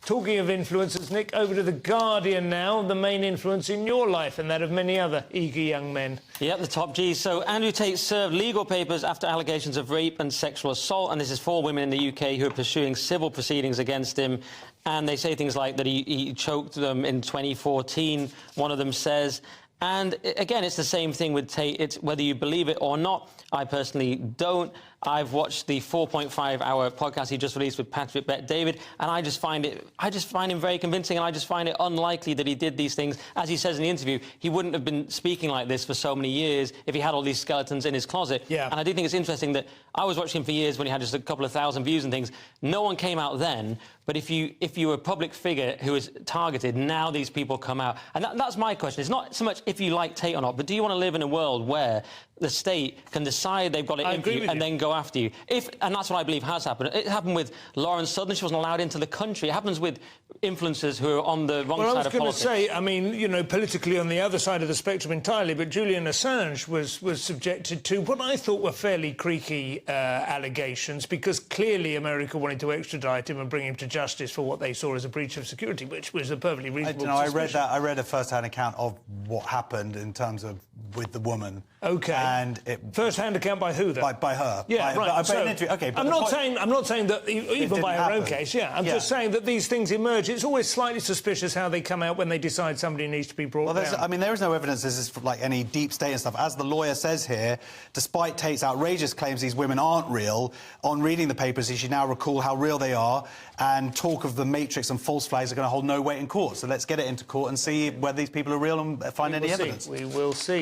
Talking of influencers, Nick, over to The Guardian now, the main influence in your life and that of many other eager young men. Yep, the top G. So Andrew Tate served legal papers after allegations of rape and sexual assault, and this is 4 women in the UK who are pursuing civil proceedings against him. And they say things like that he choked them in 2014, one of them says. And again, it's the same thing with Tate. It's whether you believe it or not. I personally don't. I've watched the 4.5-hour podcast he just released with Patrick Bet-David, and I just find him very convincing, and I just find it unlikely that he did these things. As he says in the interview, he wouldn't have been speaking like this for so many years if he had all these skeletons in his closet. Yeah. And I do think it's interesting that I was watching him for years when he had just a couple of thousand views and things. No one came out then, but if you were a public figure who was targeted, now these people come out. And that's my question. It's not so much if you like Tate or not, but do you want to live in a world where the state can decide they've got it in for you and then go after you? And that's what I believe has happened. It happened with Lauren Southern. She wasn't allowed into the country. It happens with influencers who are on the wrong side of politics. Well, I was going to say, I mean, you know, politically on the other side of the spectrum entirely, but Julian Assange was subjected to what I thought were fairly creaky allegations, because clearly America wanted to extradite him and bring him to justice for what they saw as a breach of security, which was a perfectly reasonable suspicion. I read a first-hand account of what happened in terms of with the woman. OK. And first-hand account by who, then? By her. Yeah, right. I'm not saying that even by her own case, I'm just saying that these things emerge. It's always slightly suspicious how they come out when they decide somebody needs to be brought down. I mean, there is no evidence this is like any deep state and stuff. As the lawyer says here, despite Tate's outrageous claims these women aren't real, on reading the papers, he should now recall how real they are, and talk of the Matrix and false flags are going to hold no weight in court. So let's get it into court and see whether these people are real and find any evidence. We will see.